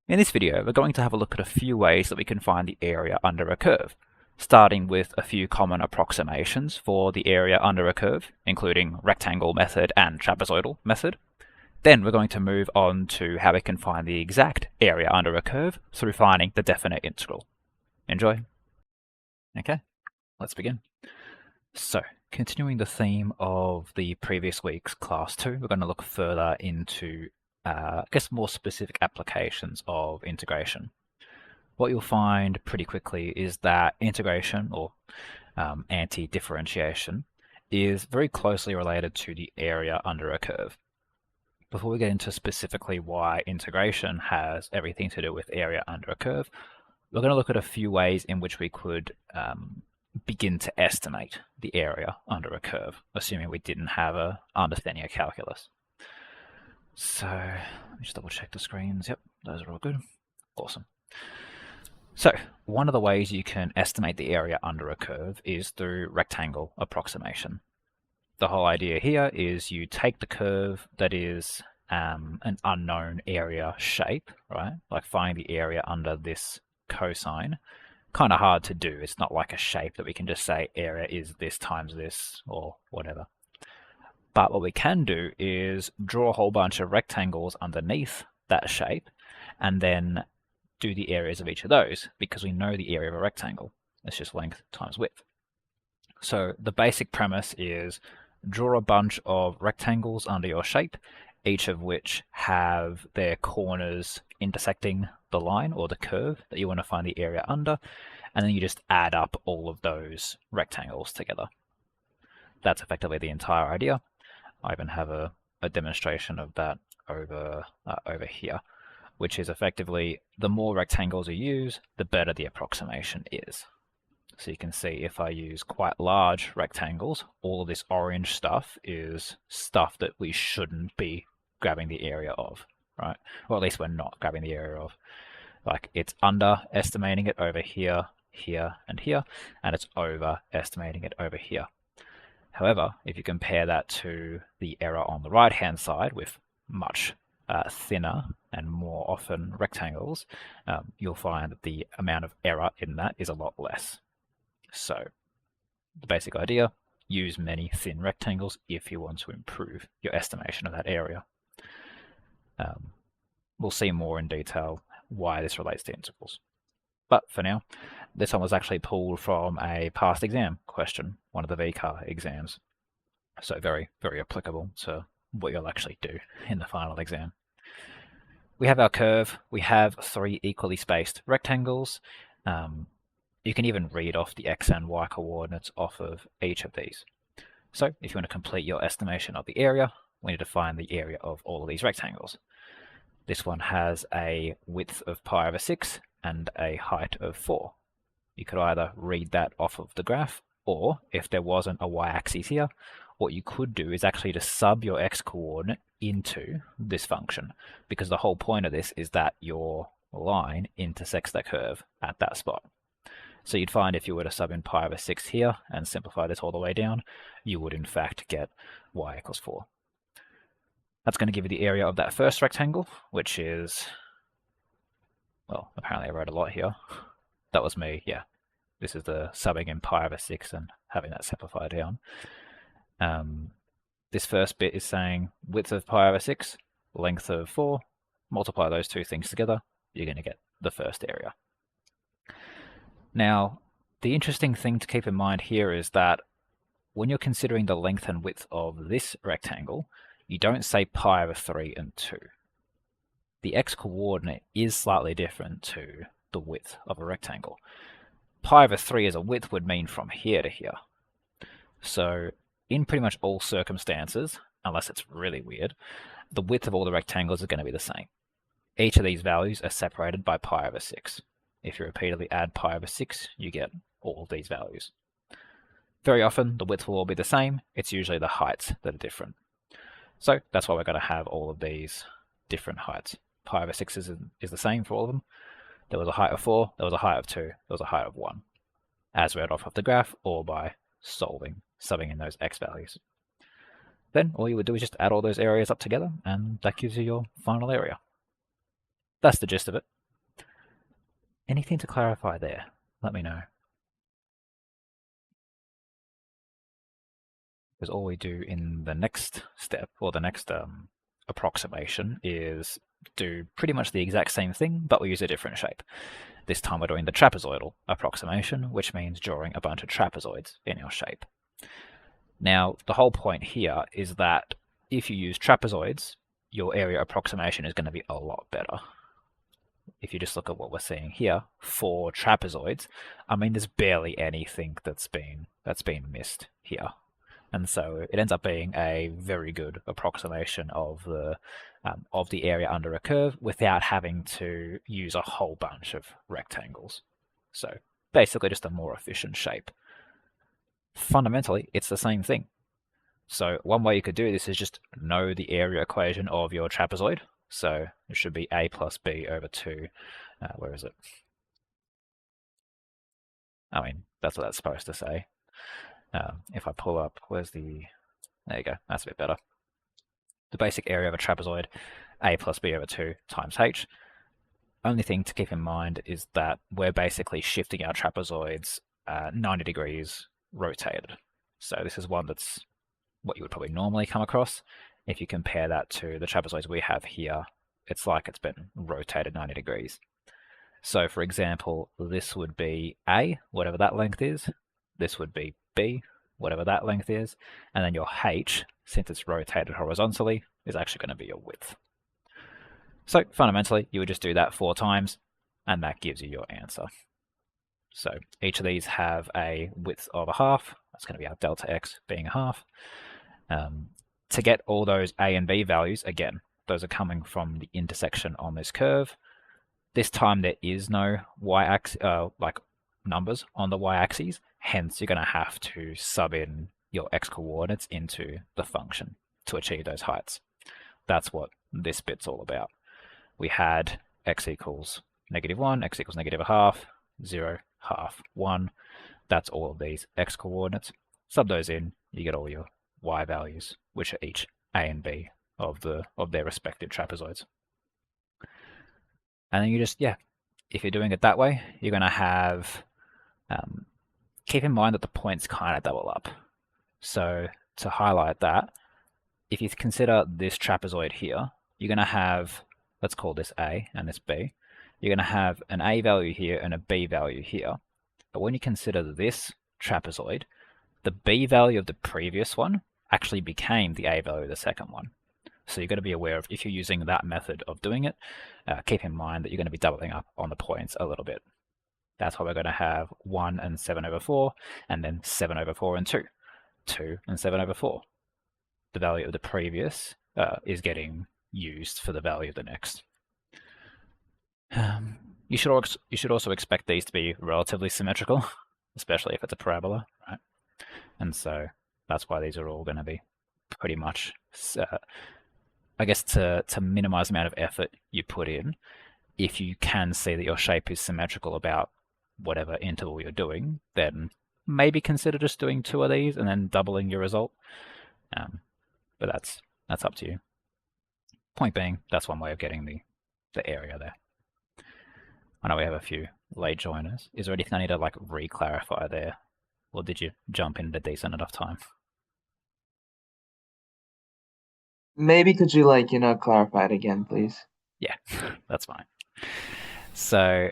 In this video, we're going to have a look at a few ways that we can find the area under a curve, starting with a few common approximations for the area under a curve, including rectangle method and trapezoidal method. Then we're going to move on to how we can find the exact area under a curve through finding the definite integral. Enjoy. Okay, let's begin. So, continuing the theme of the previous week's class 2, we're going to look further into more specific applications of integration. What you'll find pretty quickly is that integration, or anti-differentiation, is very closely related to the area under a curve. Before we get into specifically why integration has everything to do with area under a curve, we're going to look at a few ways in which we could begin to estimate the area under a curve, assuming we didn't have an understanding of calculus. So let me just double check the screens. Yep, those are all good. Awesome. So one of the ways you can estimate the area under a curve is through rectangle approximation. The whole idea here is you take the curve that is an unknown area shape, right? Like find the area under this cosine. Kind of hard to do. It's not like a shape that we can just say area is this times this or whatever. But what we can do is draw a whole bunch of rectangles underneath that shape and then do the areas of each of those because we know the area of a rectangle. It's just length times width. So the basic premise is draw a bunch of rectangles under your shape, each of which have their corners intersecting the line or the curve that you want to find the area under, and then you just add up all of those rectangles together. That's effectively the entire idea. I even have a demonstration of that over here, which is effectively the more rectangles you use, the better the approximation is. So you can see if I use quite large rectangles, all of this orange stuff is stuff that we shouldn't be grabbing the area of, right? Or at least we're not grabbing the area of. Like it's underestimating it over here, here, and here, and it's overestimating it over here. However, if you compare that to the error on the right-hand side with much thinner and more often rectangles, you'll find that the amount of error in that is a lot less. So the basic idea, use many thin rectangles if you want to improve your estimation of that area. We'll see more in detail why this relates to integrals. But for now, this one was actually pulled from a past exam question, one of the VCAR exams. So very, very applicable to what you'll actually do in the final exam. We have our curve. We have 3 equally spaced rectangles. You can even read off the x and y coordinates off of each of these. So if you want to complete your estimation of the area, we need to find the area of all of these rectangles. This one has a width of pi over 6 and a height of 4. You could either read that off of the graph, or if there wasn't a y-axis here, what you could do is actually just sub your x-coordinate into this function, because the whole point of this is that your line intersects the curve at that spot. So you'd find if you were to sub in pi over 6 here and simplify this all the way down, you would in fact get y equals 4. That's going to give you the area of that first rectangle, which is, well, apparently I wrote a lot here. That was me, yeah. This is the subbing in pi over 6 and having that simplified down. This first bit is saying width of pi over 6, length of 4, multiply those two things together, you're going to get the first area. Now, the interesting thing to keep in mind here is that when you're considering the length and width of this rectangle, you don't say pi over 3 and 2. The x-coordinate is slightly different to the width of a rectangle. Pi over 3 as a width would mean from here to here. So in pretty much all circumstances, unless it's really weird, the width of all the rectangles is going to be the same. Each of these values are separated by pi over 6. If you repeatedly add pi over 6, you get all of these values. Very often, the width will all be the same. It's usually the heights that are different. So that's why we're going to have all of these different heights. Pi over 6 is the same for all of them. There was a height of 4, there was a height of 2, there was a height of 1, as read off of the graph or by subbing in those x values. Then all you would do is just add all those areas up together, and that gives you your final area. That's the gist of it. Anything to clarify there? Let me know. Because all we do in the next step, or the next approximation, is do pretty much the exact same thing, but we use a different shape. This time we're doing the trapezoidal approximation, which means drawing a bunch of trapezoids in your shape. Now, the whole point here is that if you use trapezoids, your area approximation is going to be a lot better. If you just look at what we're seeing here for trapezoids, I mean, there's barely anything that's been missed here. And so it ends up being a very good approximation of the area under a curve without having to use a whole bunch of rectangles. So basically just a more efficient shape. Fundamentally, it's the same thing. So one way you could do this is just know the area equation of your trapezoid. So it should be a plus b over 2. Where is it? I mean, that's what that's supposed to say. If I pull up, where's the... There you go, that's a bit better. The basic area of a trapezoid, a plus b over 2 times h. Only thing to keep in mind is that we're basically shifting our trapezoids 90 degrees rotated. So this is one that's what you would probably normally come across. If you compare that to the trapezoids we have here, it's like it's been rotated 90 degrees. So for example, this would be A, whatever that length is. This would be B, whatever that length is. And then your H, since it's rotated horizontally, is actually going to be your width. So fundamentally, you would just do that 4 times, and that gives you your answer. So each of these have a width of a half. That's going to be our delta x being a half. To get all those a and b values, again, those are coming from the intersection on this curve. This time there is no y-axis, like numbers on the y-axis, hence you're going to have to sub in your x coordinates into the function to achieve those heights. That's what this bit's all about. We had x equals -1, x equals -a half, 0, half, 1. That's all of these x coordinates. Sub those in, you get all your y values, which are each a and b of their respective trapezoids. And then you just, if you're doing it that way, you're going to have, keep in mind that the points kind of double up. So to highlight that, if you consider this trapezoid here, you're going to have, let's call this A and this B. You're going to have an A value here and a B value here. But when you consider this trapezoid, the B value of the previous one actually became the A value of the second one. So you've got to be aware of, if you're using that method of doing it, keep in mind that you're going to be doubling up on the points a little bit. That's why we're going to have 1 and 7 over 4, and then 7 over 4 and 2. 2 and 7 over 4. The value of the previous is getting used for the value of the next. You should also expect these to be relatively symmetrical, especially if it's a parabola, right? And so that's why these are all going to be pretty much, I guess, to minimize the amount of effort you put in, if you can see that your shape is symmetrical about whatever interval you're doing, then maybe consider just doing 2 of these and then doubling your result. But that's up to you. Point being, that's one way of getting the area there. I know we have a few late joiners. Is there anything I need to re-clarify there? Or did you jump in at a decent enough time? Maybe could you clarify it again, please? Yeah, that's fine. So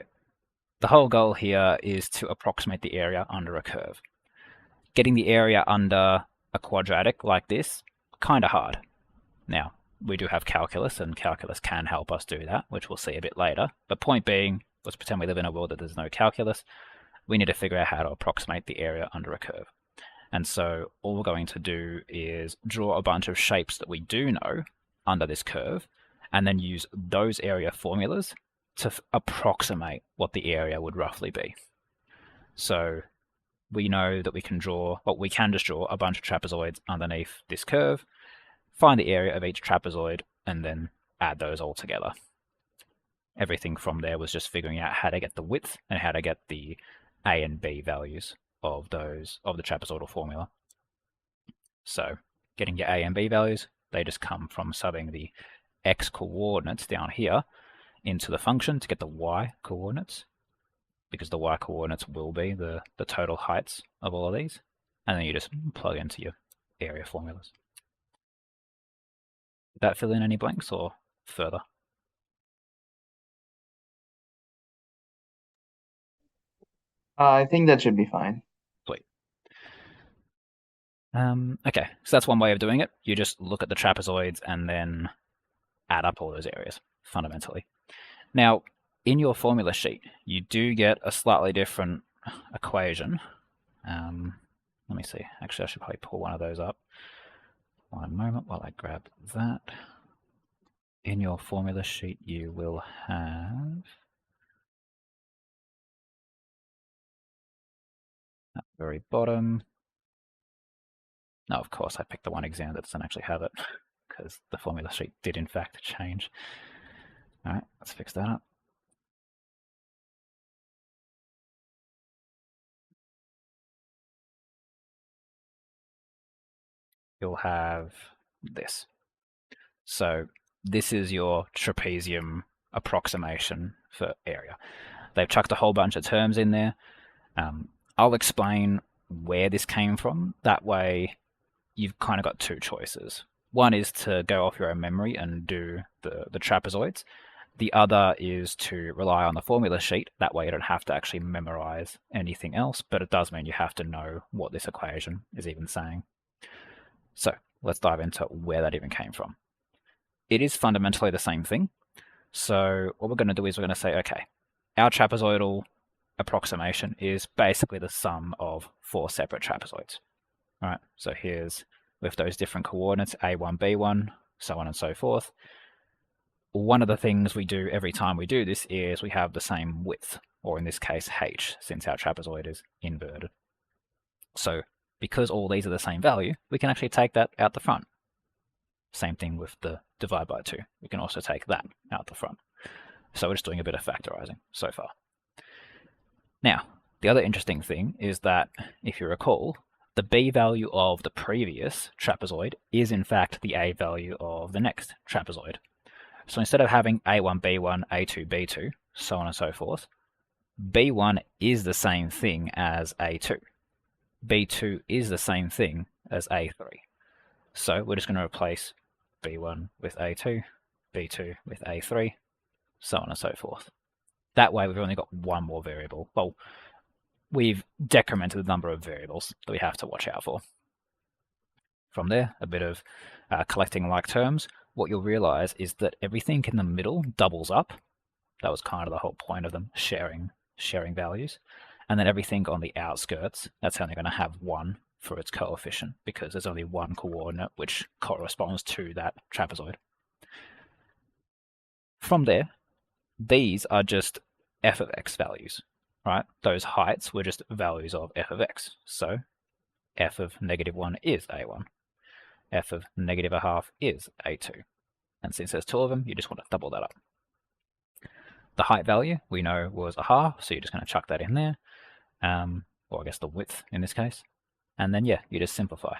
the whole goal here is to approximate the area under a curve. Getting the area under a quadratic like this, kind of hard. Now, we do have calculus, and calculus can help us do that, which we'll see a bit later. But point being, let's pretend we live in a world that there's no calculus. We need to figure out how to approximate the area under a curve. And so all we're going to do is draw a bunch of shapes that we do know under this curve, and then use those area formulas to approximate what the area would roughly be. So we know that we can just draw a bunch of trapezoids underneath this curve, find the area of each trapezoid, and then add those all together. Everything from there was just figuring out how to get the width and how to get the A and B values of the trapezoidal formula. So getting your A and B values, they just come from subbing the x coordinates down here into the function to get the y coordinates. because the y coordinates will be the total heights of all of these. And then you just plug into your area formulas. Did that fill in any blanks or further? I think that should be fine. Sweet. Okay, so that's one way of doing it. You just look at the trapezoids and then add up all those areas, fundamentally. Now, in your formula sheet, you do get a slightly different equation. Let me see. Actually, I should probably pull one of those up. One moment while I grab that. In your formula sheet, you will have at the very bottom. No, of course, I picked the one exam that doesn't actually have it because the formula sheet did in fact change. All right, let's fix that up. You'll have this. So this is your trapezium approximation for area. They've chucked a whole bunch of terms in there. I'll explain where this came from. That way you've kind of got two choices. One is to go off your own memory and do the trapezoids. The other is to rely on the formula sheet. That way you don't have to actually memorize anything else, but it does mean you have to know what this equation is even saying. So let's dive into where that even came from. It is fundamentally the same thing. So what we're going to do is we're going to say, okay, our trapezoidal approximation is basically the sum of 4 separate trapezoids. All right, so here's with those different coordinates, A1, B1, so on and so forth. One of the things we do every time we do this is we have the same width, or in this case, h, since our trapezoid is inverted. So because all these are the same value, we can actually take that out the front. Same thing with the divide by 2. We can also take that out the front. So we're just doing a bit of factorizing so far. Now, the other interesting thing is that, if you recall, the b value of the previous trapezoid is in fact the a value of the next trapezoid. So instead of having a1, b1, a2, b2, so on and so forth, b1 is the same thing as a2. b2 is the same thing as a3. So we're just going to replace b1 with a2, b2 with a3, so on and so forth. That way we've only got one more variable. Well, we've decremented the number of variables that we have to watch out for. From there, a bit of collecting like terms. What you'll realize is that everything in the middle doubles up. That was kind of the whole point of them sharing values. And then everything on the outskirts, that's only going to have 1 for its coefficient because there's only one coordinate which corresponds to that trapezoid. From there, these are just f of x values, right? Those heights were just values of f of x. So f of -1 is a1. F of -1/2 is a2. And since there's 2 of them, you just want to double that up. The height value we know was 1/2, so you're just going to chuck that in there, or I guess the width in this case. And then, yeah, you just simplify.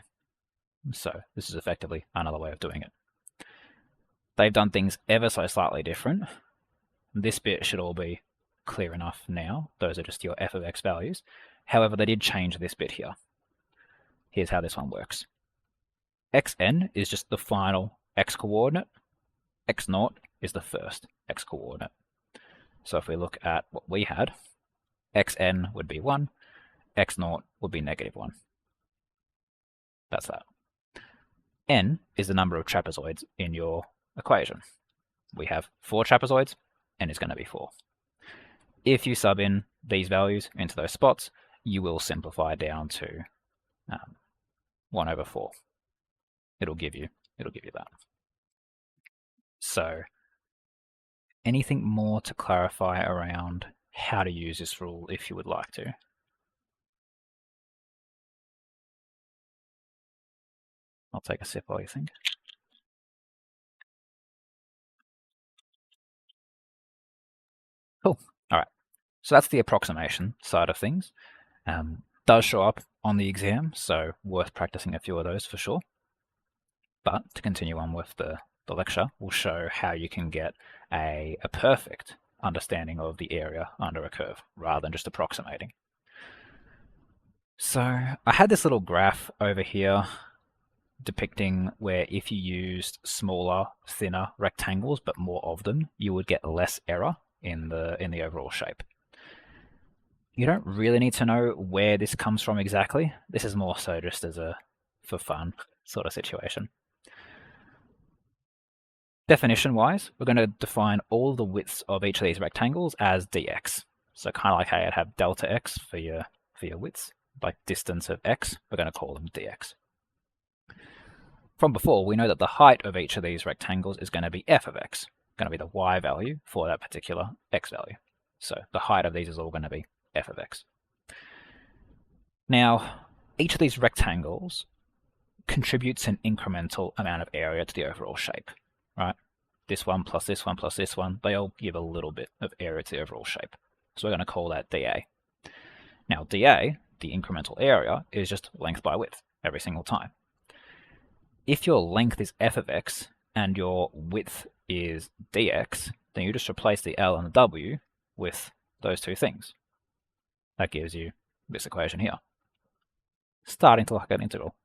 So this is effectively another way of doing it. They've done things ever so slightly different. This bit should all be clear enough now. Those are just your f of x values. However, they did change this bit here. Here's how this one works. xn is just the final x coordinate. x0 is the first x coordinate. So if we look at what we had, xn would be 1, x0 would be -1. That's that. N is the number of trapezoids in your equation. We have 4 trapezoids, n is going to be 4. If you sub in these values into those spots, you will simplify down to 1/4. It'll give you that. So anything more to clarify around how to use this rule if you would like to? I'll take a sip while you think. Cool. All right. So that's the approximation side of things. Does show up on the exam, so worth practicing a few of those for sure. But to continue on with the lecture, we'll show how you can get a perfect understanding of the area under a curve rather than just approximating. So I had this little graph over here depicting where if you used smaller, thinner rectangles, but more of them, you would get less error in the overall shape. You don't really need to know where this comes from exactly. This is more so just as a for fun sort of situation. Definition-wise, we're going to define all the widths of each of these rectangles as dx. So kind of like how you'd have delta x for your widths, like distance of x, we're going to call them dx. From before, we know that the height of each of these rectangles is going to be f of x, going to be the y value for that particular x value. So the height of these is all going to be f of x. Now, each of these rectangles contributes an incremental amount of area to the overall shape, right? This one plus this one plus this one, they all give a little bit of area to the overall shape. So we're going to call that dA. Now dA, the incremental area, is just length by width every single time. If your length is f of x and your width is dx, then you just replace the L and the W with those two things. That gives you this equation here, starting to look like an integral.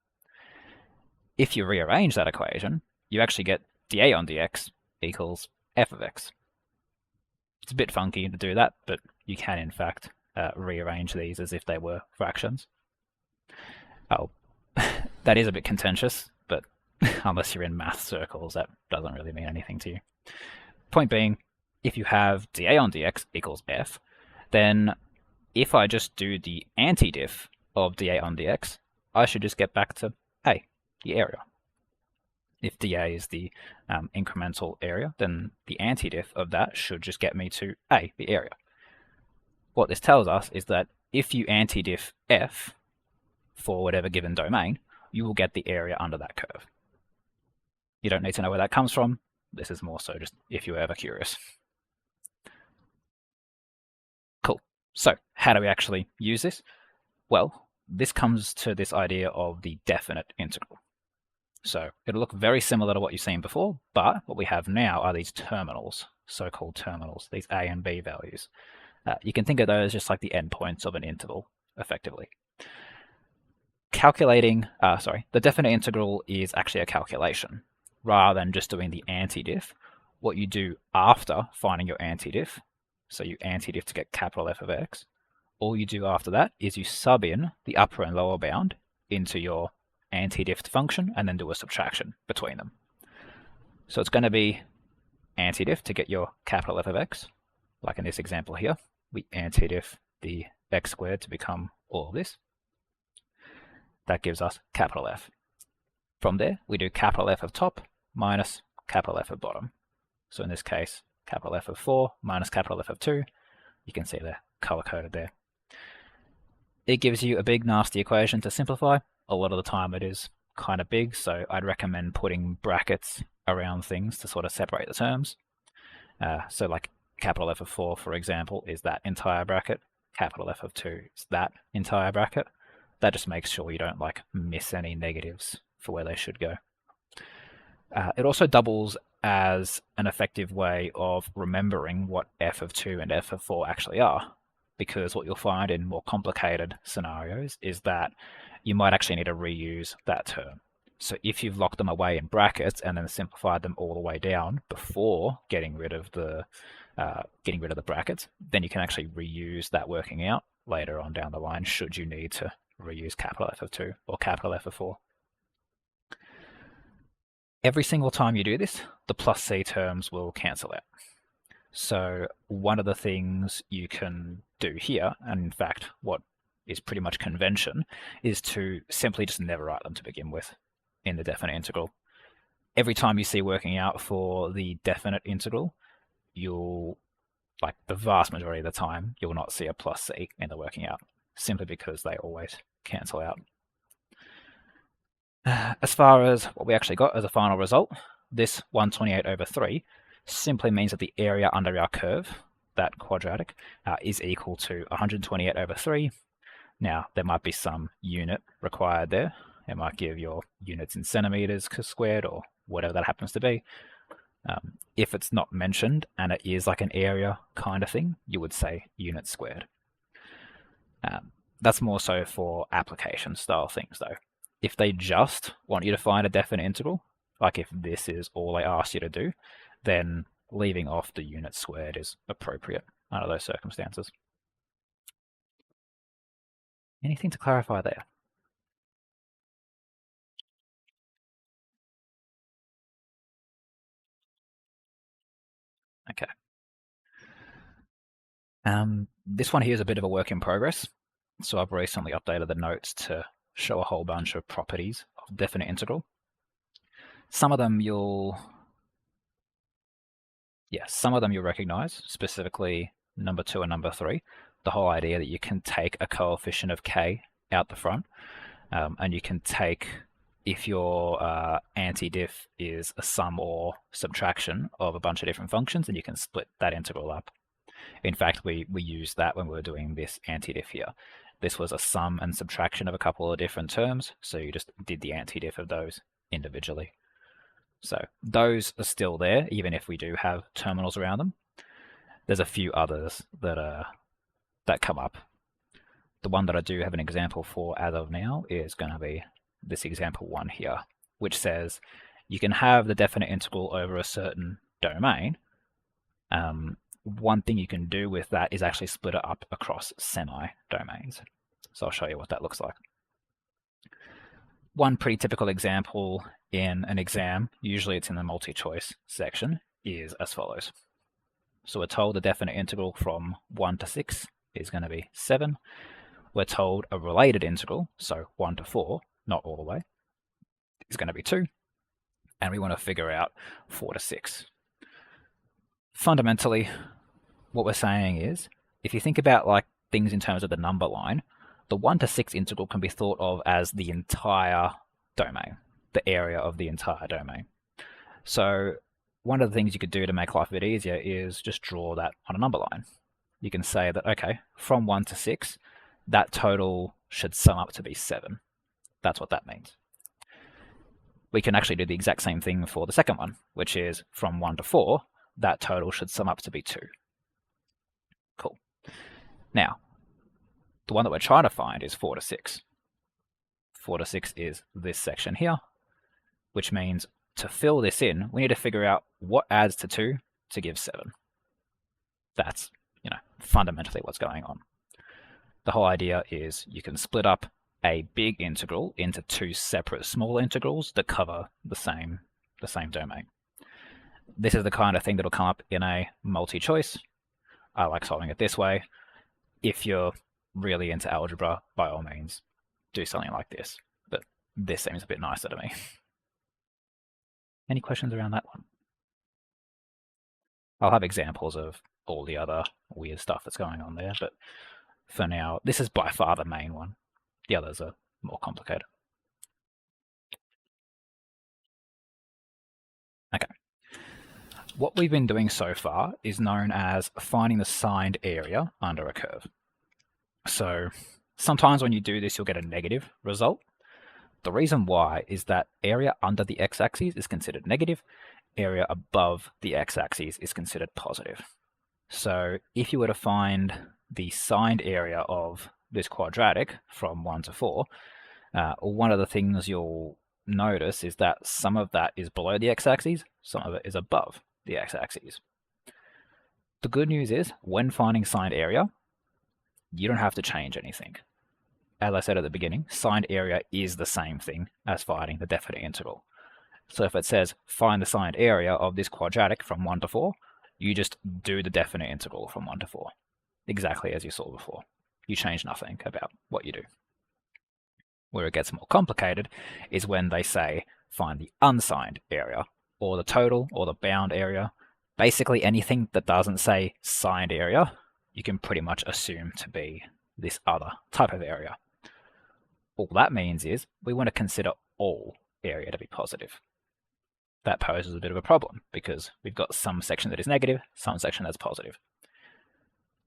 If you rearrange that equation, you actually get dA on dx equals f of x. It's a bit funky to do that, but you can in fact rearrange these as if they were fractions. Oh, that is a bit contentious, but unless you're in math circles, that doesn't really mean anything to you. Point being, if you have dA on dx equals f, then if I just do the antidiff of dA on dx, I should just get back to A, the area. If dA is the incremental area, then the antidiff of that should just get me to A, the area. What this tells us is that if you antidiff f for whatever given domain, you will get the area under that curve. You don't need to know where that comes from. This is more so just if you're ever curious. Cool. So how do we actually use this? Well, this comes to this idea of the definite integral. So it'll look very similar to what you've seen before, but what we have now are these terminals, so-called terminals, these A and B values. You can think of those just like the endpoints of an interval, effectively. The definite integral is actually a calculation. Rather than just doing the antidiff, what you do after finding your antidiff, so you antidiff to get capital F of x, all you do after that is you sub in the upper and lower bound into your antidiff function and then do a subtraction between them. So it's going to be antidiff to get your capital F of x, like in this example here. We antidiff the x squared to become all of this. That gives us capital F. From there, we do capital F of top minus capital F of bottom. So in this case, capital F of 4 minus capital F of 2. You can see they're color-coded there. It gives you a big, nasty equation to simplify. A lot of the time it is kind of big, so I'd recommend putting brackets around things to sort of separate the terms. So like capital F of 4, for example, is that entire bracket. Capital F of 2 is that entire bracket. That just makes sure you don't like miss any negatives for where they should go. It also doubles as an effective way of remembering what f of 2 and f of 4 actually are, because what you'll find in more complicated scenarios is that you might actually need to reuse that term. So if you've locked them away in brackets and then simplified them all the way down before getting rid of the brackets, then you can actually reuse that working out later on down the line should you need to reuse capital F of 2 or capital F of 4. Every single time you do this, the plus c terms will cancel out. So one of the things you can do here, and in fact what is pretty much convention, is to simply just never write them to begin with in the definite integral. Every time you see working out for the definite integral, you'll, like the vast majority of the time, you'll not see a plus c in the working out, simply because they always cancel out. As far as what we actually got as a final result, this 128/3 simply means that the area under our curve, that quadratic, is equal to 128/3. Now, there might be some unit required there. It might give your units in centimeters squared or whatever that happens to be. If it's not mentioned and it is like an area kind of thing, you would say units squared. That's more so for application style things though. If they just want you to find a definite integral, like if this is all they ask you to do, then leaving off the units squared is appropriate under those circumstances. Anything to clarify there? Okay. This one here is a bit of a work in progress. So I've recently updated the notes to show a whole bunch of properties of definite integral. Some of them you'll recognize, specifically number 2 and number 3. The whole idea that you can take a coefficient of k out the front, and you can take, if your anti-diff is a sum or subtraction of a bunch of different functions, and you can split that integral up. In fact, we used that when we were doing this anti-diff here. This was a sum and subtraction of a couple of different terms, so you just did the anti-diff of those individually. So those are still there, even if we do have terminals around them. There's a few others that come up. The one that I do have an example for as of now is going to be this example one here, which says you can have the definite integral over a certain domain. One thing you can do with that is actually split it up across semi-domains. So I'll show you what that looks like. One pretty typical example in an exam, usually it's in the multi-choice section, is as follows. So we're told the definite integral from 1 to 6 is going to be 7. We're told a related integral, so 1 to 4, not all the way, is going to be 2. And we want to figure out 4 to 6. Fundamentally, what we're saying is, if you think about like things in terms of the number line, the 1 to 6 integral can be thought of as the entire domain, the area of the entire domain. So one of the things you could do to make life a bit easier is just draw that on a number line. You can say that, okay, from 1 to 6, that total should sum up to be 7. That's what that means. We can actually do the exact same thing for the second one, which is from 1 to 4, that total should sum up to be 2. Cool. Now, the one that we're trying to find is 4 to 6. 4 to 6 is this section here, which means to fill this in, we need to figure out what adds to 2 to give 7. That's, fundamentally what's going on. The whole idea is you can split up a big integral into 2 separate small integrals that cover the same domain. This is the kind of thing that'll come up in a multi-choice. I like solving it this way. If you're really into algebra, by all means, do something like this. But this seems a bit nicer to me. Any questions around that one? I'll have examples of all the other weird stuff that's going on there, but for now, this is by far the main one. The others are more complicated. Okay. What we've been doing so far is known as finding the signed area under a curve. So sometimes when you do this, you'll get a negative result. The reason why is that area under the x-axis is considered negative, area above the x-axis is considered positive. So if you were to find the signed area of this quadratic from 1 to 4, one of the things you'll notice is that some of that is below the x-axis, some of it is above the x-axis. The good news is, when finding signed area, you don't have to change anything. As I said at the beginning, signed area is the same thing as finding the definite integral. So if it says find the signed area of this quadratic from 1 to 4, you just do the definite integral from 1 to 4, exactly as you saw before. You change nothing about what you do. Where it gets more complicated is when they say find the unsigned area, or the total, or the bound area. Basically anything that doesn't say signed area, you can pretty much assume to be this other type of area. All that means is we want to consider all area to be positive. That poses a bit of a problem because we've got some section that is negative, some section that's positive.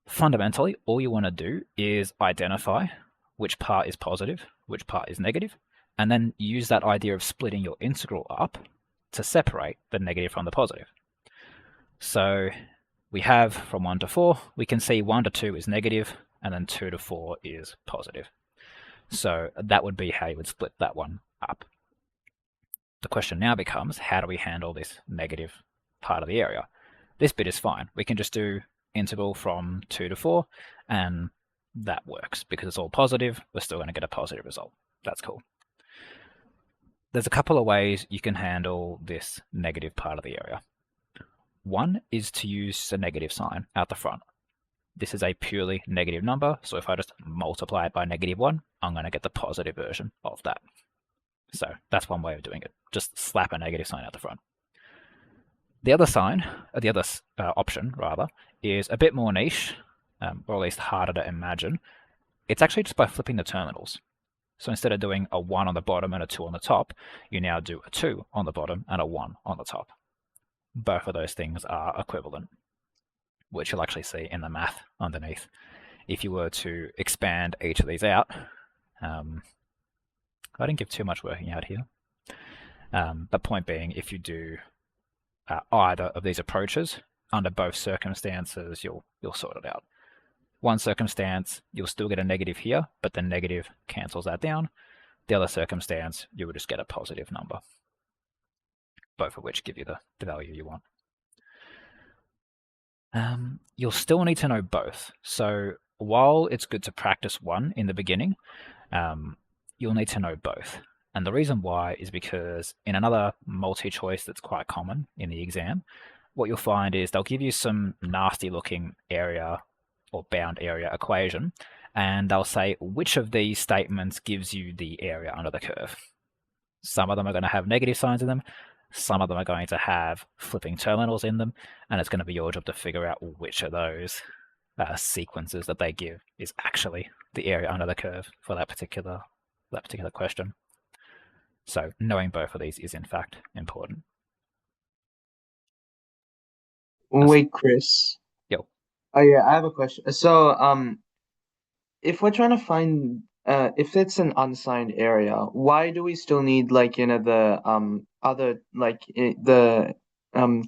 Fundamentally, all you want to do is identify which part is positive, which part is negative, and then use that idea of splitting your integral up to separate the negative from the positive. So we have from 1 to 4, we can see 1 to 2 is negative, and then 2 to 4 is positive. So that would be how you would split that one up. The question now becomes, how do we handle this negative part of the area? This bit is fine. We can just do integral from 2 to 4, and that works. Because it's all positive, we're still going to get a positive result. That's cool. There's a couple of ways you can handle this negative part of the area. One is to use a negative sign out the front. This is a purely negative number, so if I just multiply it by -1, I'm going to get the positive version of that. So that's one way of doing it. Just slap a negative sign out the front. The other sign, the other option rather, is a bit more niche, or at least harder to imagine. It's actually just by flipping the terminals. So instead of doing a 1 on the bottom and a 2 on the top, you now do a 2 on the bottom and a 1 on the top. Both of those things are equivalent, which you'll actually see in the math underneath. If you were to expand each of these out, I didn't give too much working out here. But point being, if you do either of these approaches, under both circumstances, you'll sort it out. One circumstance, you'll still get a negative here, but the negative cancels that down. The other circumstance, you will just get a positive number, both of which give you the value you want. You'll still need to know both. So while it's good to practice one in the beginning, you'll need to know both. And the reason why is because in another multi-choice that's quite common in the exam, what you'll find is they'll give you some nasty looking area or bound area equation, and they'll say which of these statements gives you the area under the curve. Some of them are going to have negative signs in them, some of them are going to have flipping terminals in them, and it's going to be your job to figure out which of those sequences that they give is actually the area under the curve for that particular question. So knowing both of these is in fact important. Wait, Chris. Yo. Oh yeah, I have a question. So, if we're trying to find if it's an unsigned area, why do we still need like the other like the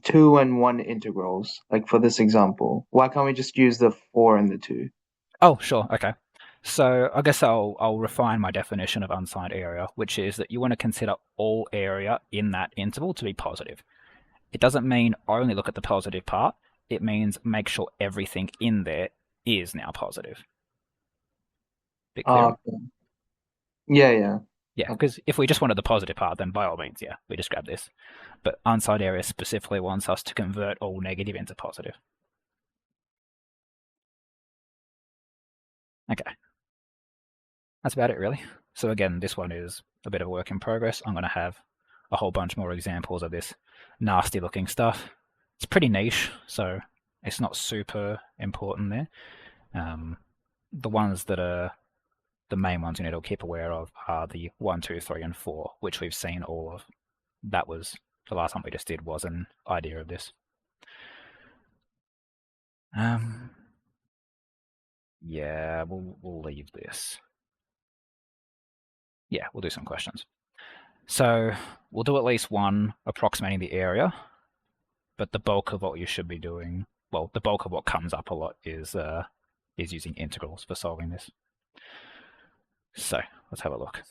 2 and 1 integrals like for this example? Why can't we just use the 4 and the 2? Oh, sure. Okay. So I guess I'll refine my definition of unsigned area, which is that you want to consider all area in that interval to be positive. It doesn't mean only look at the positive part. It means make sure everything in there is now positive. Bit clearer? Okay. Yeah, yeah. Yeah, Okay. because if we just wanted the positive part, then by all means, yeah, we just grab this. But unsigned area specifically wants us to convert all negative into positive. Okay. That's about it, really. So again, this one is a bit of a work in progress. I'm going to have a whole bunch more examples of this nasty looking stuff. It's pretty niche, so it's not super important there. The ones that are the main ones you need to keep aware of are the 1, 2, 3, and 4, which we've seen all of. That was the last one we just did was an idea of this. Yeah, we'll leave this. Yeah, we'll do some questions. So we'll do at least one approximating the area, but the bulk of what you should be doing, well, the bulk of what comes up a lot is using integrals for solving this. So let's have a look.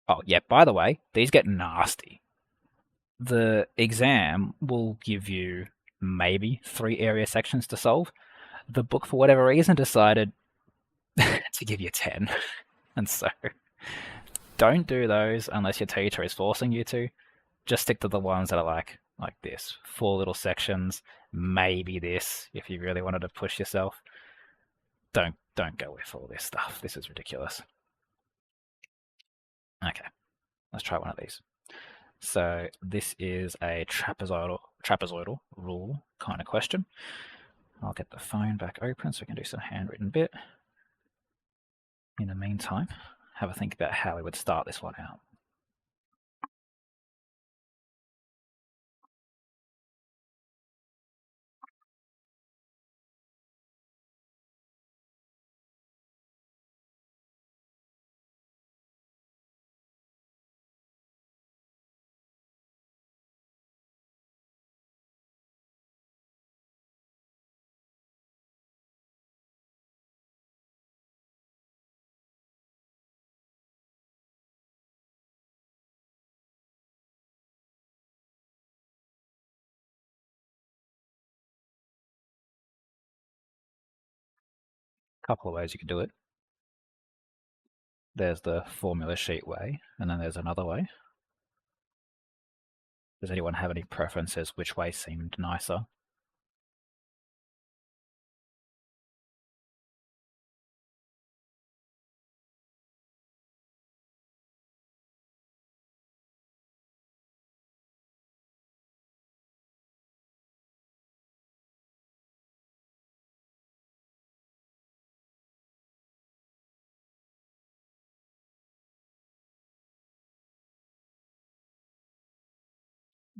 Oh yeah, by the way, these get nasty. The exam will give you maybe 3 area sections to solve. The book, for whatever reason, decided to give you 10. And so don't do those unless your teacher is forcing you to. Just stick to the ones that are like this. 4 little sections, maybe this if you really wanted to push yourself. Don't go with all this stuff. This is ridiculous. Okay, let's try one of these. So this is a trapezoidal rule kind of question. I'll get the phone back open so we can do some handwritten bit. In the meantime, have a think about how we would start this one out. couple of ways you can do it. There's the formula sheet way, and then there's another way. Does anyone have any preferences? Which way seemed nicer?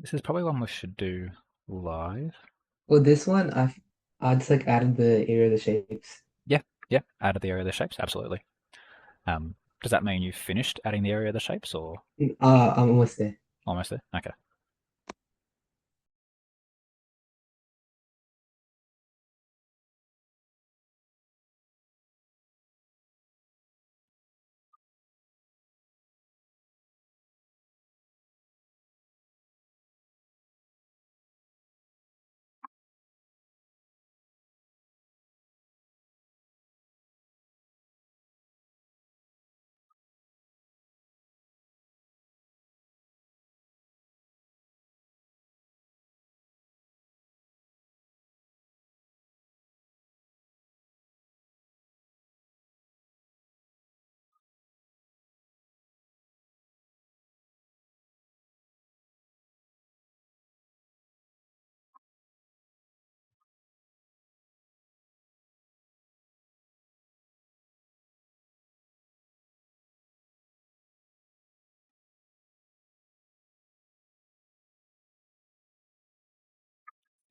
This is probably one we should do live. Well, this one, I just like added the area of the shapes. Yeah, added the area of the shapes, absolutely. Does that mean you've finished adding the area of the shapes, or I'm almost there. almost there? Okay.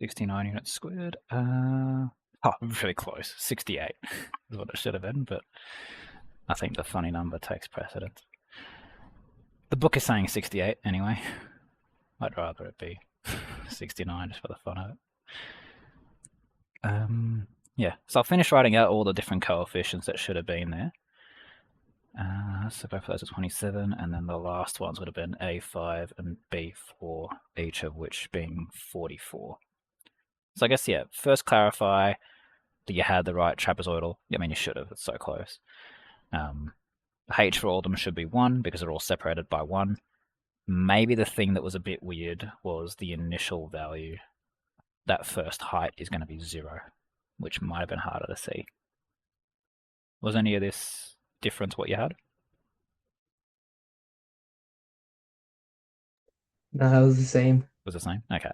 $69 units squared. Oh, really close. 68 is what it should have been, but I think the funny number takes precedence. The book is saying 68 anyway. I'd rather it be 69 just for the fun of it. Yeah, so I'll finish writing out all the different coefficients that should have been there. So both of those are 27, and then the last ones would have been A5 and B4, each of which being 44. So I guess, yeah, first clarify that you had the right trapezoidal. I mean, you should have, it's so close. H for all of them should be 1 because they're all separated by 1. Maybe the thing that was a bit weird was the initial value. That first height is going to be 0, which might have been harder to see. Was any of this different to what you had? No, that was the same. Was the same? Okay.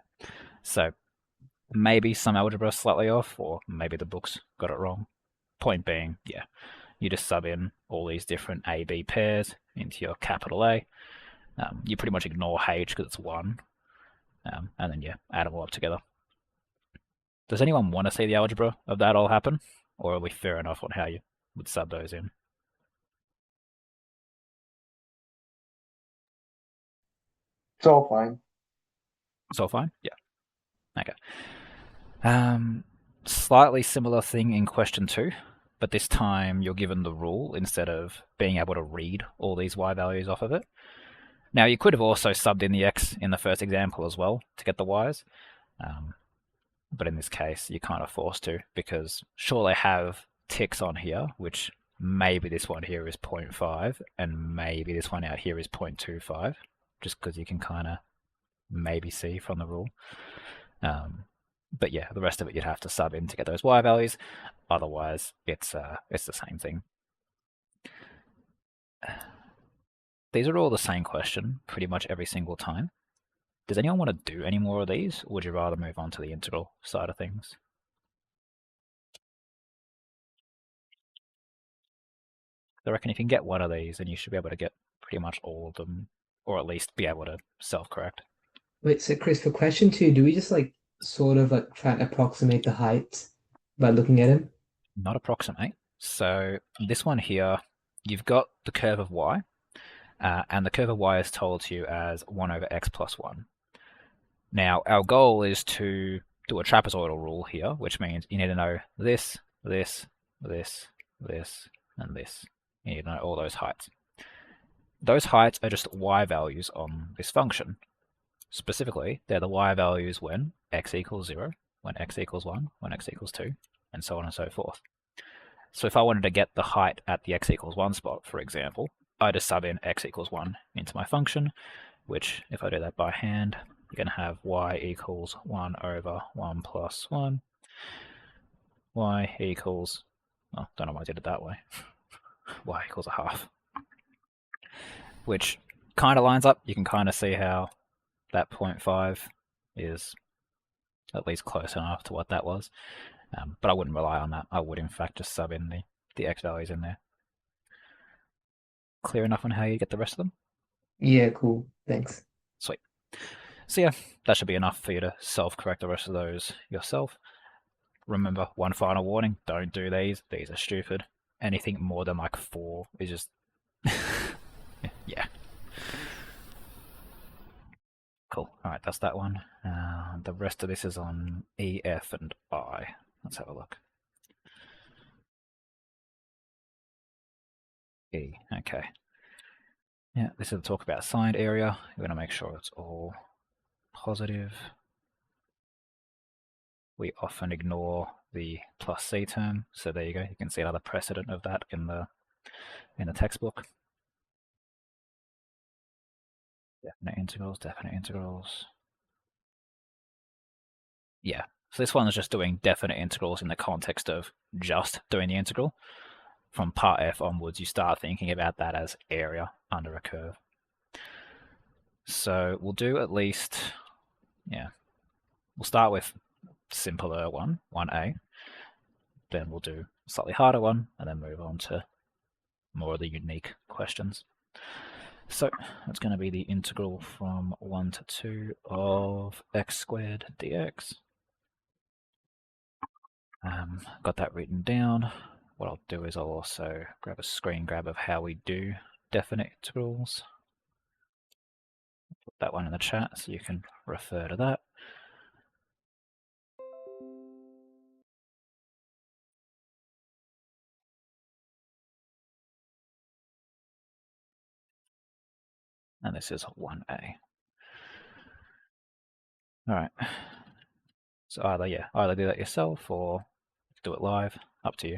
So maybe some algebra slightly off, or maybe the books got it wrong. Point being, yeah, you just sub in all these different A, B pairs into your capital A. You pretty much ignore H because it's 1, and then, yeah, add them all up together. Does anyone want to see the algebra of that all happen, or are we fair enough on how you would sub those in? It's all fine. It's all fine? Yeah. Okay. Slightly similar thing in question 2, but this time you're given the rule instead of being able to read all these y values off of it. Now, you could have also subbed in the x in the first example as well to get the y's, but in this case, you're kind of forced to, because sure, they have ticks on here, which maybe this one here is 0.5, and maybe this one out here is 0.25, just because you can kind of maybe see from the rule. But yeah, the rest of it you'd have to sub in to get those y values. Otherwise, it's the same thing. These are all the same question pretty much every single time. Does anyone want to do any more of these, or would you rather move on to the integral side of things? I reckon if you can get one of these, then you should be able to get pretty much all of them, or at least be able to self-correct. Wait, so Chris, for question 2, do we just like sort of like try and approximate the height by looking at him? Not approximate. So this one here, you've got the curve of y, and the curve of y is told to you as 1 over x plus 1. Now, our goal is to do a trapezoidal rule here, which means you need to know this, this, this, this, and this. You need to know all those heights. Those heights are just y values on this function. Specifically, they're the y values when x equals 0, when x equals 1, when x equals 2, and so on and so forth. So if I wanted to get the height at the x equals 1 spot, for example, I just sub in x equals 1 into my function, which if I do that by hand, you're going to have y equals 1 over 1 plus 1. Y equals, oh, don't know why I did it that way. Y equals a half. Which kind of lines up. You can kind of see how that 0.5 is at least close enough to what that was. But I wouldn't rely on that. I would, in fact, just sub in the x values in there. Clear enough on how you get the rest of them? Yeah, cool. Thanks. Sweet. So yeah, that should be enough for you to self-correct the rest of those yourself. Remember, one final warning, don't do these. These are stupid. Anything more than like 4 is just... yeah. Cool. Alright, that's that one. The rest of this is on E, F, and I. Let's have a look. E, okay. Yeah, this is the talk about signed area. We're going to make sure it's all positive. We often ignore the plus c term, so there you go. You can see another precedent of that in the textbook. Definite integrals, definite integrals. Yeah, so this one is just doing definite integrals in the context of just doing the integral. From part F onwards, you start thinking about that as area under a curve. So we'll do at least, yeah, we'll start with simpler one, 1a. Then we'll do a slightly harder one, and then move on to more of the unique questions. So that's going to be the integral from 1 to 2 of x squared dx. Got that written down. What I'll do is I'll also grab a screen grab of how we do definite integrals. Put that one in the chat so you can refer to that. And this is 1a. Alright. So either do that yourself or do it live, up to you.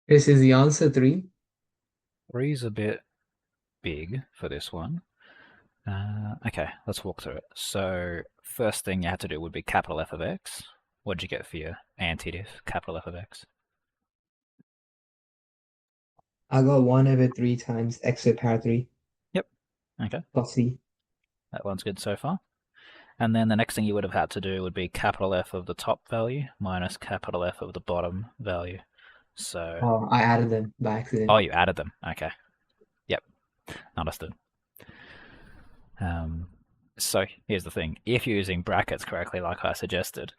This is the answer 3. 3 is a bit big for this one. Okay, let's walk through it. So first thing you have to do would be capital F of x, What'd you get for your antidiff, capital F of x? I got 1/3 times x to the power 3 Yep. Okay, plus c. that one's good so far. And then the next thing you would have had to do would be capital F of the top value minus capital F of the bottom value. So, Oh, I added them by oh, accident. you added them. Okay. Yep. Understood. So here's the thing. If you're using brackets correctly, like I suggested,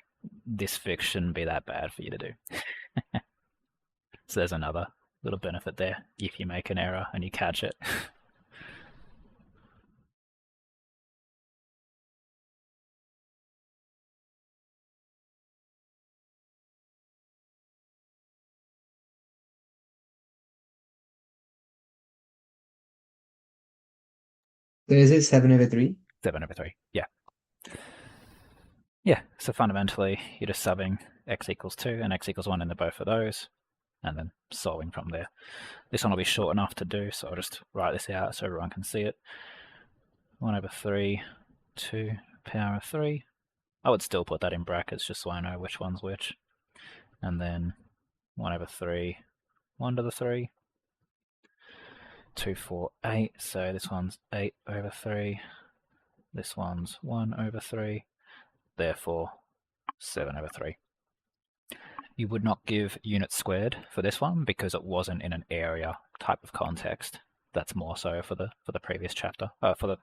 this fix shouldn't be that bad for you to do. So there's another little benefit there if you make an error and you catch it. So is it 7/3? 7/3. Yeah. Yeah. So fundamentally, you're just subbing x equals 2 and x equals 1 into both of those, and then solving from there. This one will be short enough to do, so I'll just write this out so everyone can see it. 1/3, 2 power of 3. I would still put that in brackets just so I know which one's which. And then 1/3, 1 to the 3, 2, 4, 8. So this one's 8/3. This one's 1/3. Therefore, 7/3. You would not give units squared for this one because it wasn't in an area type of context. That's more so for the previous chapter, for the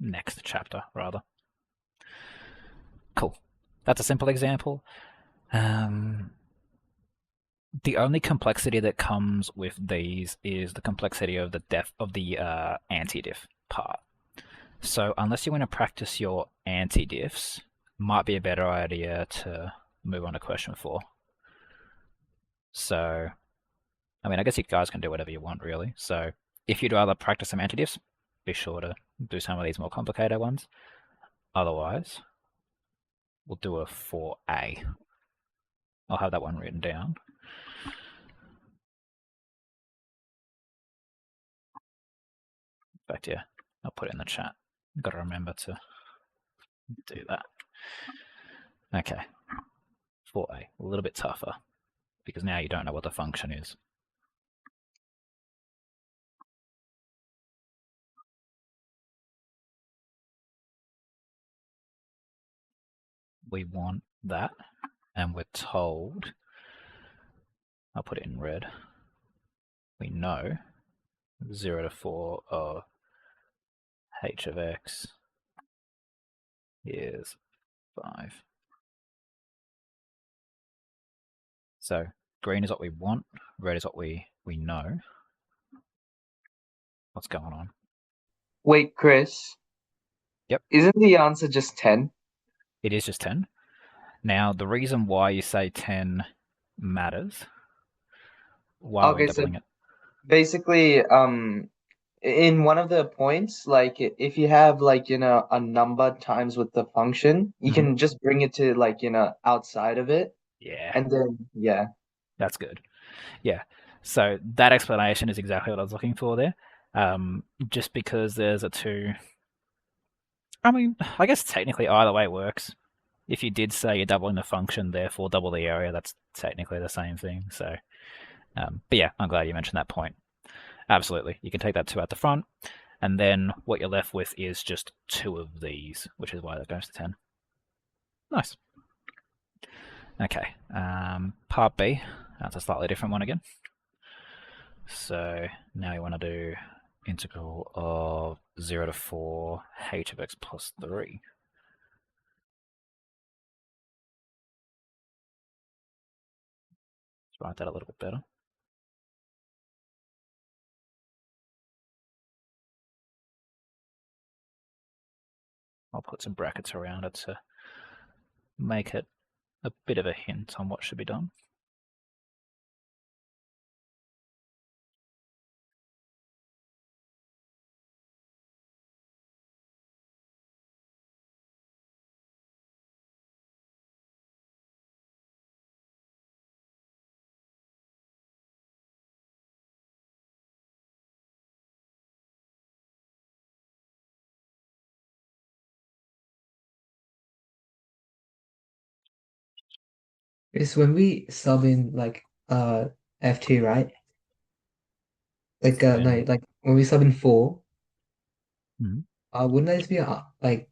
next chapter rather. Cool. That's a simple example. The only complexity that comes with these is the complexity of the def of the anti-diff part. So unless you want to practice your anti-diffs, might be a better idea to move on to question 4. So, I mean, I guess you guys can do whatever you want, really. So if you'd rather practice some anti-diffs, be sure to do some of these more complicated ones. Otherwise, we'll do a 4a. I'll have that one written down. In fact, yeah, I'll put it in the chat. Got to remember to do that. Okay, 4a, a little bit tougher because now you don't know what the function is. We want that, and we're told, I'll put it in red, we know 0 to 4 of h of x is 5. So green is what we want, red is what we know. What's going on? Wait, Chris. Yep. Isn't the answer just 10? It is just 10. Now, the reason why you say 10 matters, why are we Okay, so doubling it? basically, in one of the points, like if you have like, a number times with the function, you Mhm. can just bring it to like, outside of it. Yeah, And then, yeah. that's good. Yeah, so that explanation is exactly what I was looking for there. Just because there's a 2, I mean, I guess technically either way works. If you did say you're doubling the function, therefore double the area, that's technically the same thing. So, but yeah, I'm glad you mentioned that point. Absolutely, you can take that 2 out the front, and then what you're left with is just 2 of these, which is why that goes to 10. Nice. Okay, part B, that's a slightly different one again. So now you want to do integral of 0 to 4 h of x plus 3. Let's write that a little bit better. I'll put some brackets around it to make it a bit of a hint on what should be done. It's when we sub in like F2, right? Like no, When like when we sub in 4, Mhm. wouldn't that just be like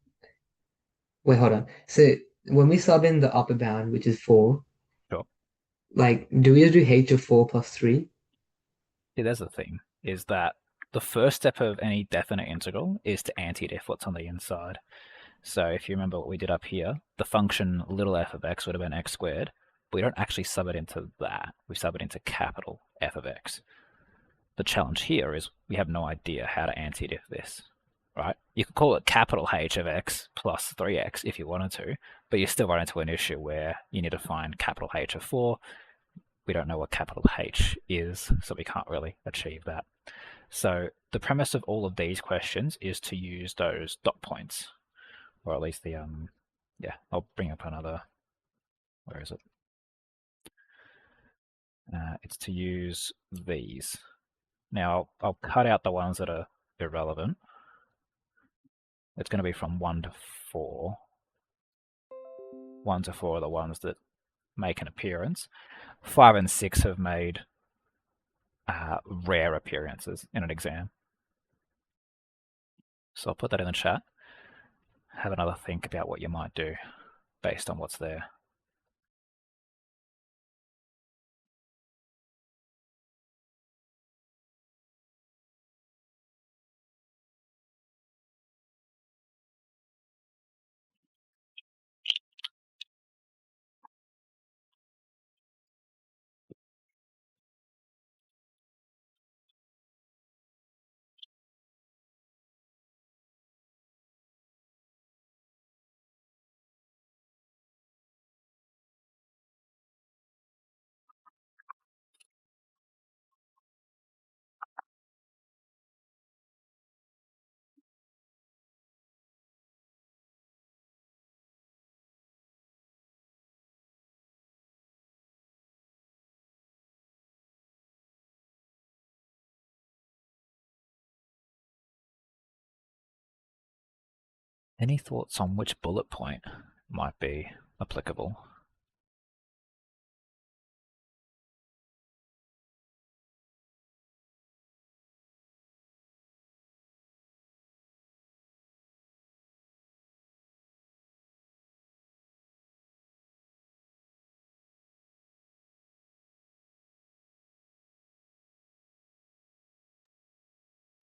wait, hold on. So when we sub in the upper bound, which is 4, Sure. like do we just do h of 4 plus 3? See, there's the thing, is that the first step of any definite integral is to antidiff what's on the inside. So if you remember what we did up here, the function little f of x would have been x squared, but we don't actually sub it into that. We sub it into capital F of x. The challenge here is we have no idea how to antidiff this, right? You could call it capital H of x plus 3x if you wanted to, but you still run into an issue where you need to find capital H of 4. We don't know what capital H is, so we can't really achieve that. So the premise of all of these questions is to use those dot points, or at least the yeah, I'll bring up another. Where is it? It's to use these. Now I'll cut out the ones that are irrelevant. It's going to be from 1 to 4. 1 to 4 are the ones that make an appearance. 5 and 6 have made rare appearances in an exam. So I'll put that in the chat. Have another think about what you might do based on what's there. Any thoughts on which bullet point might be applicable?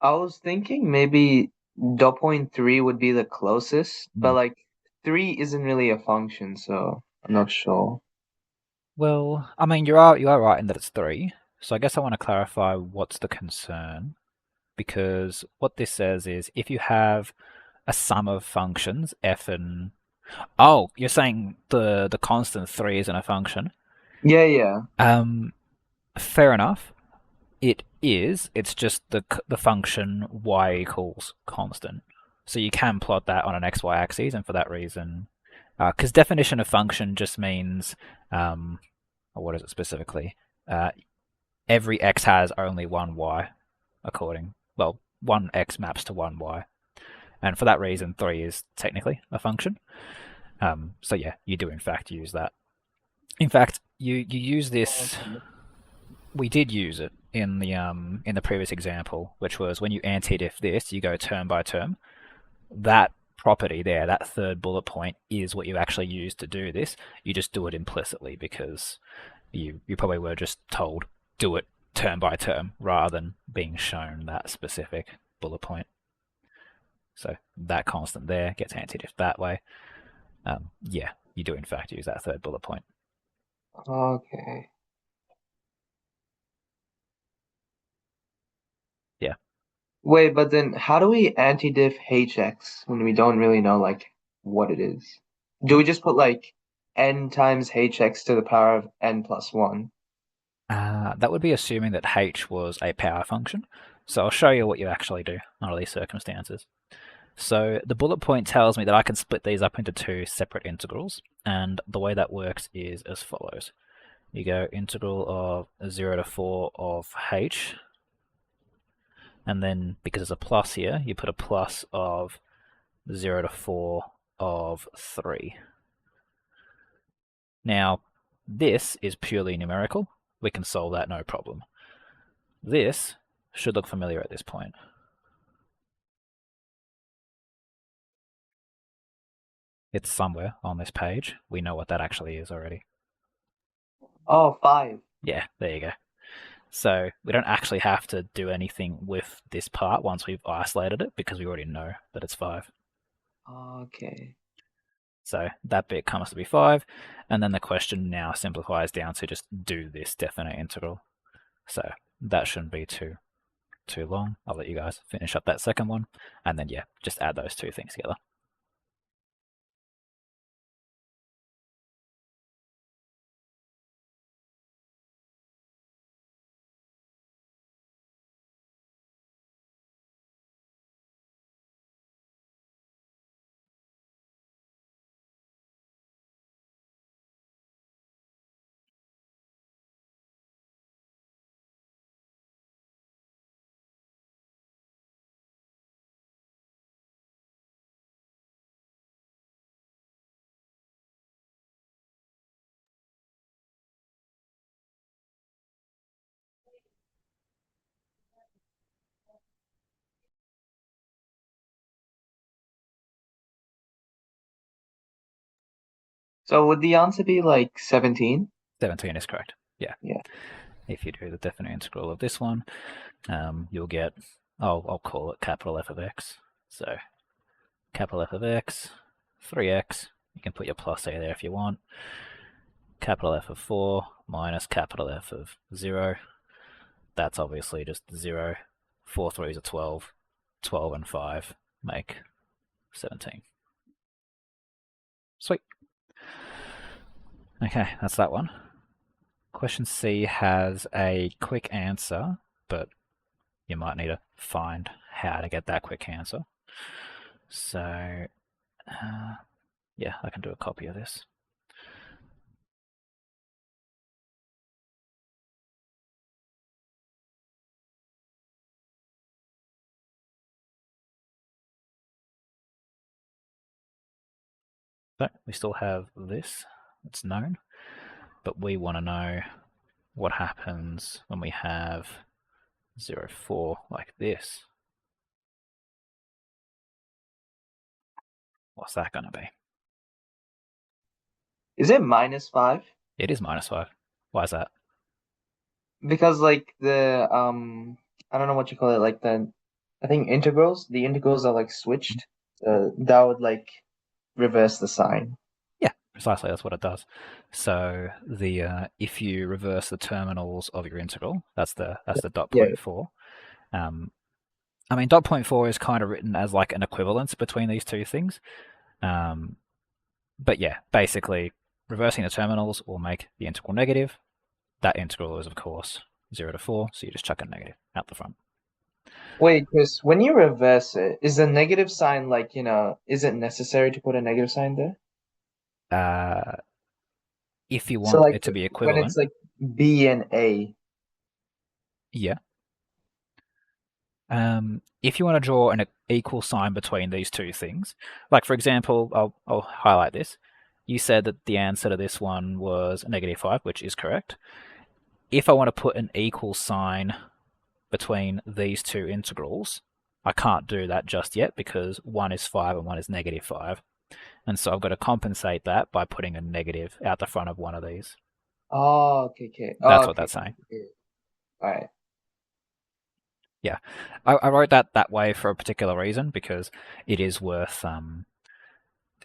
I was thinking maybe dot point three would be the closest, but Hmm. like three isn't really a function, so I'm not sure. Well, I mean, you are right in that it's 3. So I guess I want to clarify what's the concern, because what this says is if you have a sum of functions, f and oh, you're saying the constant 3 isn't a function. Yeah, yeah. Um, fair enough. It is. It's just the function y equals constant. So you can plot that on an xy axis, and for that reason, because definition of function just means, or what is it specifically? Uh, every x has only one y, well, one x maps to one y, and for that reason, 3 is technically a function. So yeah, you do in fact use that. In fact, you use this. Okay. We did use it in the previous example, which was when you antidiff this, you go term by term. That property there, that third bullet point, is what you actually use to do this. You just do it implicitly because you probably were just told do it term by term rather than being shown that specific bullet point. So that constant there gets antidiff that way. Yeah, you do in fact use that third bullet point. Okay. Yeah. Wait, but then how do we anti-diff hx when we don't really know like what it is? Do we just put like n times hx to the power of n plus one? That would be assuming that h was a power function. So I'll show you what you actually do under these circumstances. So the bullet point tells me that I can split these up into 2 separate integrals, and the way that works is as follows. You go integral of 0 to 4 of h, and then because there's a plus here, you put a plus of 0 to 4 of 3. Now, This is purely numerical. We can solve that no problem. This should look familiar at this point. It's somewhere on this page. We know what that actually is already. Oh, 5. Yeah, there you go. So we don't actually have to do anything with this part once we've isolated it because we already know that it's 5. Okay. So that bit comes to be 5, and then the question now simplifies down to just do this definite integral. So that shouldn't be too long. I'll let you guys finish up that second one, and then yeah, just add those two things together. So would the answer be like 17? 17 is correct. Yeah. Yeah. If you do the definite integral of this one, you'll get, I'll call it capital F of x. So capital F of x, 3x. You can put your plus a there if you want. Capital F of 4 minus capital F of 0. That's obviously just 0. 4 3s are 12. 12 and 5 make 17. Sweet. Okay, that's that one. Question C has a quick answer, but you might need to find how to get that quick answer. So, yeah, I can do a copy of this. So we still have this, it's known, but we want to know what happens when we have 0, 4 like this. What's that going to be? Is it -5? It is -5. Why is that? Because like the I don't know what you call it, like I think the integrals are like switched. That would like reverse the sign. Yeah, precisely, that's what it does. So the if you reverse the terminals of your integral, that's the dot Yeah. point 4. I mean, dot point 4 is kind of written as like an equivalence between these two things. But yeah, basically, reversing the terminals will make the integral negative. That integral is, of course, 0 to 4, so you just chuck a negative out the front. Wait, Chris, when you reverse it, is the negative sign like, is it necessary to put a negative sign there? If you So want like it to be when it's equivalent, like B and A. yeah. If you want to draw an equal sign between these two things, like for example, I'll highlight this. You said that the answer to this one was -5, which is correct. If I want to put an equal sign between these two integrals, I can't do that just yet because one is 5 and one is -5. And so I've got to compensate that by putting a negative out the front of one of these. Oh, okay. That's Oh, what okay. that's saying. All right. Yeah, I wrote that way for a particular reason because it is worth.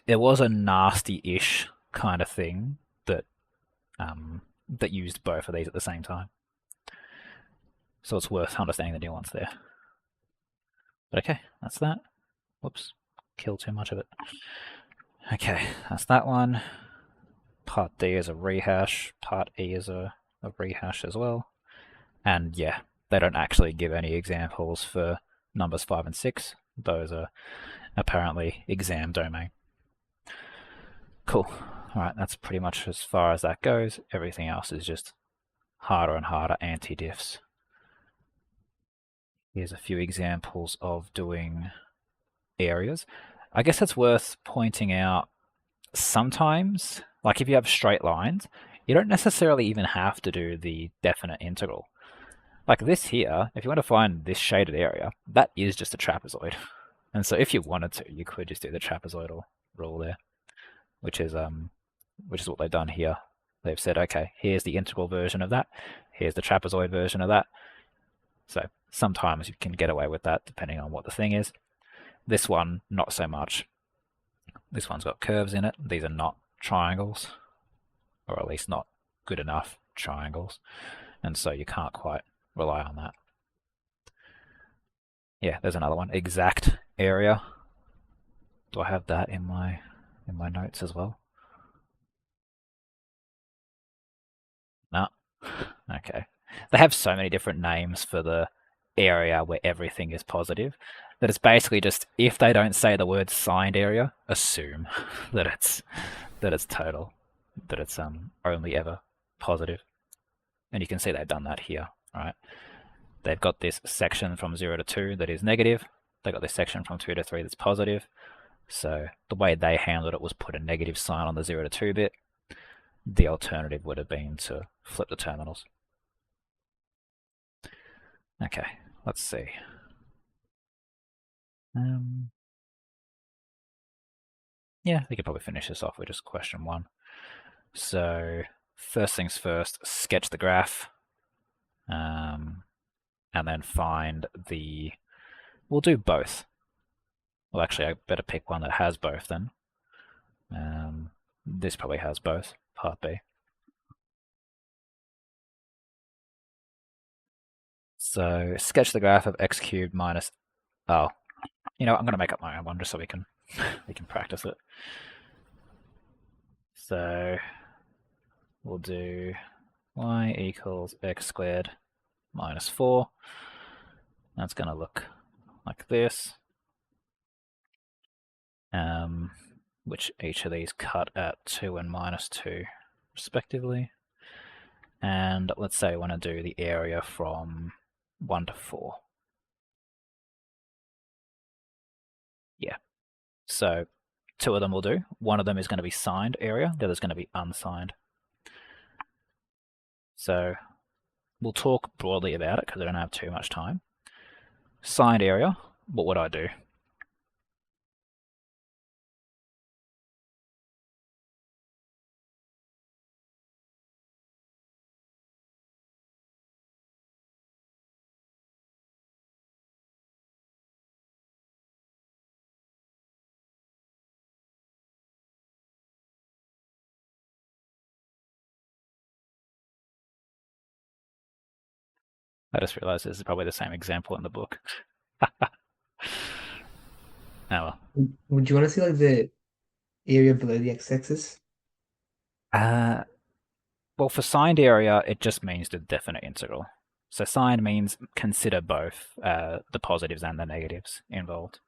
There was a nasty-ish kind of thing that that used both of these at the same time, so it's worth understanding the nuance there. But okay, that's that. Whoops, kill too much of it. Okay, that's that one. Part D is a rehash. Part E is a rehash as well. And yeah, they don't actually give any examples for numbers 5 and 6. Those are apparently exam domain. Cool. Alright, that's pretty much as far as that goes. Everything else is just harder and harder anti-diffs. Here's a few examples of doing areas. I guess it's worth pointing out sometimes, like if you have straight lines, You don't necessarily even have to do the definite integral. Like this here, if you want to find this shaded area, that is just a trapezoid. And so if you wanted to, you could just do the trapezoidal rule there, which is what they've done here. They've said, okay, here's the integral version of that, here's the trapezoid version of that. So sometimes you can get away with that depending on what the thing is. This one, not so much. This one's got curves in it. These are not triangles, or at least not good enough triangles. And so you can't quite rely on that. Yeah, there's another one. Exact area. Do I have that in my notes as well? No. Okay. They have so many different names for the area where everything is positive that it's basically just, if they don't say the word signed area, assume that it's total, that it's only ever positive. And you can see they've done that here, right? They've got this section from 0 to 2 that is negative. They've got this section from 2 to 3 that's positive. So the way they handled it was put a negative sign on the 0 to 2 bit. The alternative would have been to flip the terminals. Okay, let's see. Yeah, we could probably finish this off with just question 1. So first things first, sketch the graph, and then find the, we'll do both. Well, actually, I better pick one that has both then. This probably has both, part B. So sketch the graph of x cubed minus, oh, you know, I'm going to make up my own one just so we can practice it. So we'll do y equals x squared minus 4. That's going to look like this, which each of these cut at 2 and minus 2 respectively. And let's say I want to do the area from 1 to 4. Yeah. So 2 of them will do. One of them is going to be signed area, the other is going to be unsigned. So we'll talk broadly about it because I don't have too much time. Signed area, what would I do? I just realized this is probably the same example in the book. Oh well. Would you want to see like the area below the x-axis? Well, for signed area, it just means the definite integral. So signed means consider both the positives and the negatives involved.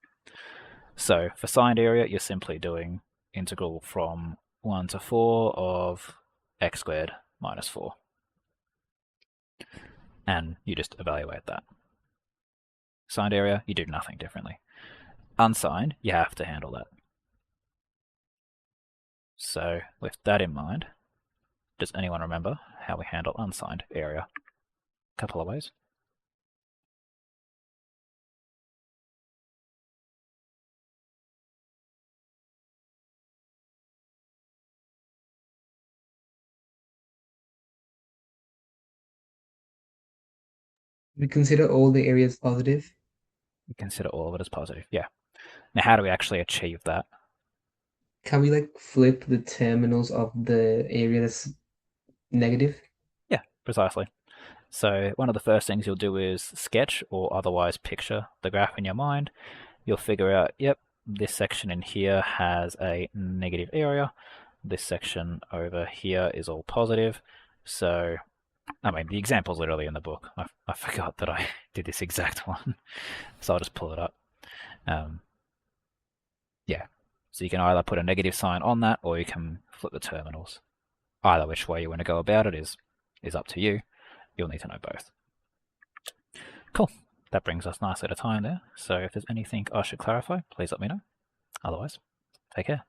So for signed area, you're simply doing integral from 1 to 4 of x squared minus 4. And you just evaluate that. Signed area, you do nothing differently. Unsigned, you have to handle that. So with that in mind, does anyone remember how we handle unsigned area? A couple of ways. We consider all the areas positive. We consider all of it as positive, yeah. Now how do we actually achieve that? Can we like flip the terminals of the area that's negative? Yeah, precisely. So one of the first things you'll do is sketch or otherwise picture the graph in your mind. You'll figure out, yep, this section in here has a negative area. This section over here is all positive. So, I mean, the example's literally in the book. I forgot that I did this exact one. So I'll just pull it up. Yeah, so you can either put a negative sign on that or you can flip the terminals. Either which way you want to go about it is up to you. You'll need to know both. Cool. That brings us nicely to time there. So if there's anything I should clarify, please let me know. Otherwise, take care.